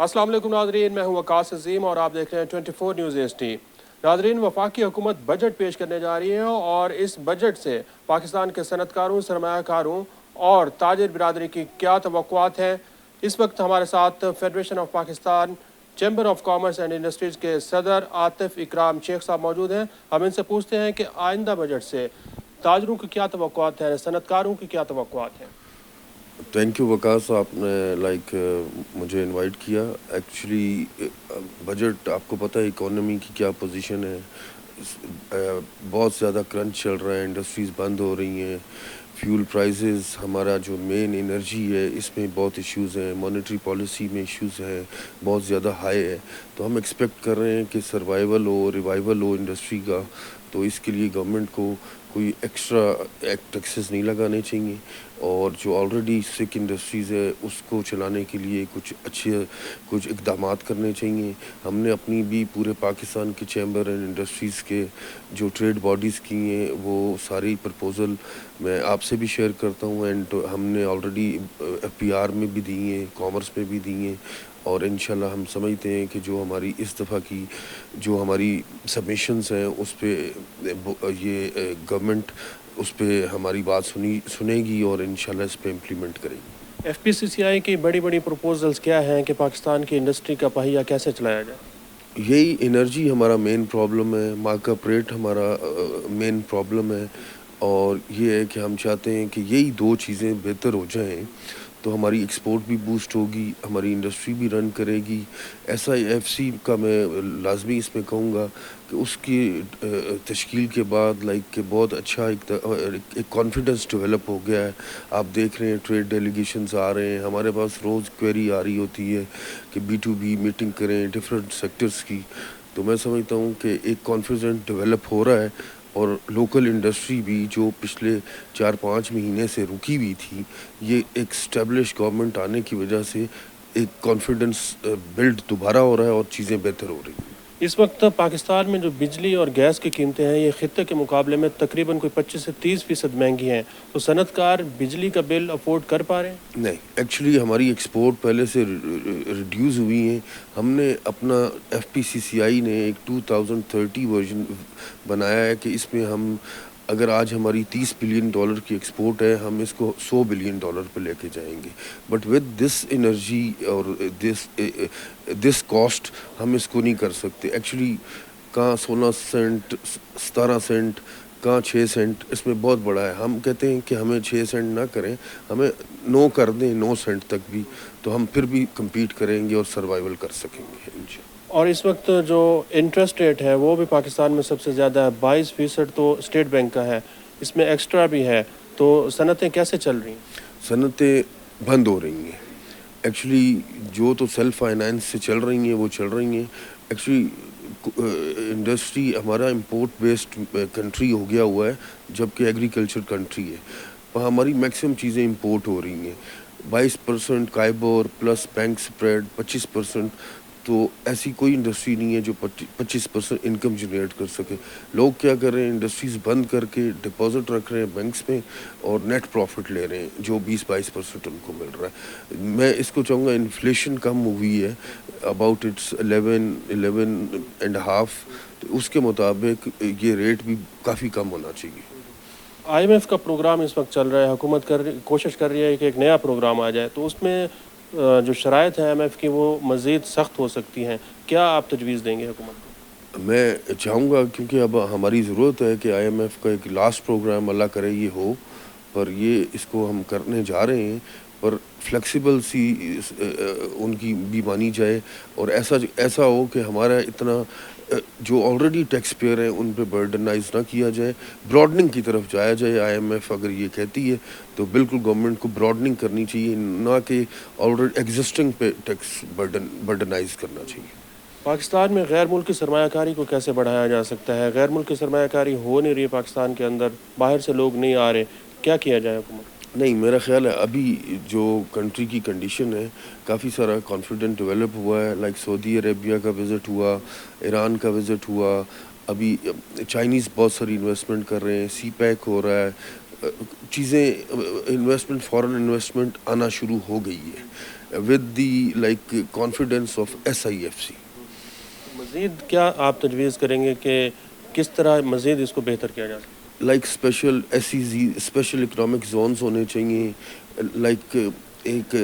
अस्सलाम वालेकुम नाज़रीन, मैं हूं वकास अज़ीम और आप देख रहे हैं 24 न्यूज़ एचडी। नाज़रीन, वफाकी हुकूमत बजट पेश करने जा रही है और इस बजट से पाकिस्तान के सनतकारों, सरमायाकारों और ताजिर बिरादरी की क्या तवक्कुआत हैं। इस वक्त हमारे साथ federation of Pakistan chamber of commerce and industries के सदर आतिफ इकराम शेख साहब मौजूद हैं। हम इनसे पूछते हैं कि आइंदा बजट से ताजरों की क्या तवक्कुआत हैं, सनतकारों की क्या तवक्कुआत हैं। थैंक यू वकास, आपने मुझे इनवाइट किया। एक्चुअली बजट आपको पता है इकोनॉमी की क्या पोजीशन है। बहुत ज़्यादा क्रंच चल रहा है, इंडस्ट्रीज़ बंद हो रही हैं, फ्यूल प्राइसेस, हमारा जो मेन एनर्जी है इसमें बहुत इश्यूज़ हैं, मॉनेटरी पॉलिसी में इश्यूज़ हैं, बहुत ज़्यादा हाई है। तो हम एक्सपेक्ट कर रहे हैं कि सर्वाइवल हो, रिवाइवल हो इंडस्ट्री का। तो इसके लिए गवर्नमेंट को कोई एक्स्ट्रा टैक्सेस नहीं लगाने चाहिए और जो ऑलरेडी सिक इंडस्ट्रीज़ है उसको चलाने के लिए कुछ इक़दामात करने चाहिए। हमने अपनी भी पूरे पाकिस्तान के चैम्बर एंड इंडस्ट्रीज़ के जो ट्रेड बॉडीज़ की हैं वो सारी प्रपोज़ल मैं आपसे भी शेयर करता हूँ एंड हमने ऑलरेडी PR में भी दी हैं, कॉमर्स में भी दी हैं और इंशाल्लाह हम समझते हैं कि जो हमारी इस दफ़ा की जो हमारी सबमिशंस हैं उस पे ये गवर्नमेंट उस पे हमारी बात सुनेगी और इंशाल्लाह इस पे इम्प्लीमेंट करेगी। FPCCI की बड़ी बड़ी प्रपोजल्स क्या हैं कि पाकिस्तान की इंडस्ट्री का पहिया कैसे चलाया जाए? यही एनर्जी हमारा मेन प्रॉब्लम है, मार्कअप रेट हमारा मेन प्रॉब्लम है और ये है कि हम चाहते हैं कि यही दो चीज़ें बेहतर हो जाएं तो हमारी एक्सपोर्ट भी बूस्ट होगी, हमारी इंडस्ट्री भी रन करेगी। SIFC का मैं लाजमी इसमें कहूँगा कि उसकी तश्कील के बाद कि बहुत अच्छा एक कॉन्फिडेंस डेवलप हो गया है। आप देख रहे हैं ट्रेड डेलीगेशंस आ रहे हैं, हमारे पास रोज़ क्वेरी आ रही होती है कि B2B मीटिंग करें डिफरेंट सेक्टर्स की। तो मैं समझता हूँ कि एक कॉन्फिडेंस डेवलप हो रहा है और लोकल इंडस्ट्री भी जो पिछले 4-5 महीने से रुकी हुई थी, ये एक स्टैब्लिश गवर्नमेंट आने की वजह से एक कॉन्फिडेंस बिल्ड दोबारा हो रहा है और चीज़ें बेहतर हो रही हैं। इस वक्त पाकिस्तान में जो बिजली और गैस की कीमतें हैं ये खित्ते के मुकाबले में तकरीबन कोई 25 से 30% महंगी हैं। तो सनतकार बिजली का बिल अफोर्ड कर पा रहे हैं? नहीं, एक्चुअली हमारी एक्सपोर्ट पहले से रिड्यूस हुई हैं। हमने अपना FPCCI ने एक 2030 वर्जन बनाया है कि इसमें हम अगर आज हमारी $30 बिलियन की एक्सपोर्ट है, हम इसको $100 बिलियन पे लेके जाएंगे। बट विद दिस एनर्जी और दिस कॉस्ट हम इसको नहीं कर सकते। एक्चुअली कहाँ 16 सेंट 17 सेंट कहाँ 6 सेंट, इसमें बहुत बड़ा है। हम कहते हैं कि हमें 6 सेंट ना करें, हमें 9 कर दें, 9 सेंट तक भी, तो हम फिर भी कम्पीट करेंगे और सर्वाइवल कर सकेंगे इंशाल्लाह। और इस वक्त जो इंटरेस्ट रेट है वो भी पाकिस्तान में सबसे ज़्यादा है, 22% तो स्टेट बैंक का है, इसमें एक्स्ट्रा भी है। तो सनतें कैसे चल रही हैं? सनतें बंद हो रही हैं। एक्चुअली जो तो सेल्फ फाइनेंस से चल रही हैं वो चल रही हैं। एक्चुअली इंडस्ट्री हमारा इंपोर्ट बेस्ड कंट्री हो गया हुआ है जबकि एग्रीकल्चर कंट्री है। वहाँ हमारी मैक्सिमम चीज़ें इंपोर्ट हो रही हैं। 22% काइबोर प्लस बैंक स्प्रेड 25%। तो ऐसी कोई इंडस्ट्री नहीं है जो 25% इनकम जनरेट कर सके। लोग क्या कर रहे हैं, इंडस्ट्रीज़ बंद करके डिपॉजिट रख रहे हैं बैंक्स में और नेट प्रॉफिट ले रहे हैं जो 20-22% उनको मिल रहा है। मैं इसको चाहूँगा इन्फ्लेशन कम हुई है, अबाउट इट्स 11 एंड हाफ, तो उसके मुताबिक ये रेट भी काफ़ी कम होना चाहिए। IMF का प्रोग्राम इस वक्त चल रहा है, हुकूमत कोशिश कर रही है कि एक नया प्रोग्राम आ जाए, तो उसमें जो शराइत है IMF की वो मज़ीद सख्त हो सकती हैं। क्या आप तजवीज़ देंगे हुकूमत को? मैं चाहूँगा क्योंकि अब हमारी ज़रूरत है कि IMF का एक लास्ट प्रोग्राम अल्लाह करे ये हो, पर ये इसको हम करने जा रहे हैं, पर फ्लेक्सिबल सी उनकी भी मानी जाए और ऐसा हो कि हमारा इतना जो ऑलरेडी टैक्स पेयर हैं उन पे बर्डनाइज ना किया जाए, ब्रॉडनिंग की तरफ जाया जाए। IMF अगर ये कहती है तो बिल्कुल गवर्नमेंट को ब्रॉडनिंग करनी चाहिए, ना कि ऑलरेडी एग्जिस्टिंग पे टैक्स बर्डनाइज करना चाहिए। पाकिस्तान में गैर मुल्की सरमायाकारी को कैसे बढ़ाया जा सकता है? गैर मुल्की सरमायाकारी हो नहीं रही है पाकिस्तान के अंदर, बाहर से लोग नहीं आ रहे, क्या किया जाए हुकूमत? नहीं, मेरा ख़्याल है अभी जो कंट्री की कंडीशन है काफ़ी सारा कॉन्फिडेंट डेवलप हुआ है। सऊदी अरेबिया का विज़िट हुआ, ईरान का विज़िट हुआ, अभी चाइनीज़ बहुत सारी इन्वेस्टमेंट कर रहे हैं, CPEC हो रहा है, चीज़ें इन्वेस्टमेंट फॉरेन इन्वेस्टमेंट आना शुरू हो गई है। with the like confidence of SIFC. मज़ीद क्या आप तजवीज़ करेंगे कि किस तरह मज़ीद इसको बेहतर किया जा सकता like special SEZ special economic zones होने चाहिए, लाइक एक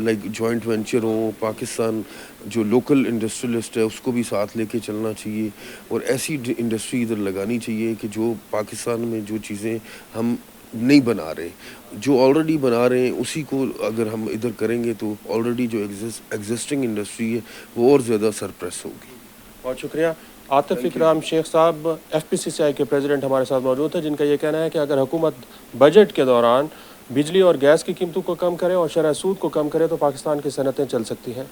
लाइक जॉइंट वेंचर हो, पाकिस्तान जो लोकल इंडस्ट्रियलिस्ट है उसको भी साथ लेके चलना चाहिए और ऐसी इंडस्ट्री इधर लगानी चाहिए कि जो पाकिस्तान में जो चीज़ें हम नहीं बना रहे, जो ऑलरेडी बना रहे हैं उसी को अगर हम इधर करेंगे तो ऑलरेडी जो एग्जिस्टिंग इंडस्ट्री है वो और ज़्यादा सरप्रेस होगी। बहुत शुक्रिया। आतिफ इकराम शेख साहब FPCCI के प्रेसिडेंट हमारे साथ मौजूद हैं, जिनका ये कहना है कि अगर हुकूमत बजट के दौरान बिजली और गैस की कीमतों को कम करे और शरह सूद को कम करे तो पाकिस्तान की सनतें चल सकती हैं।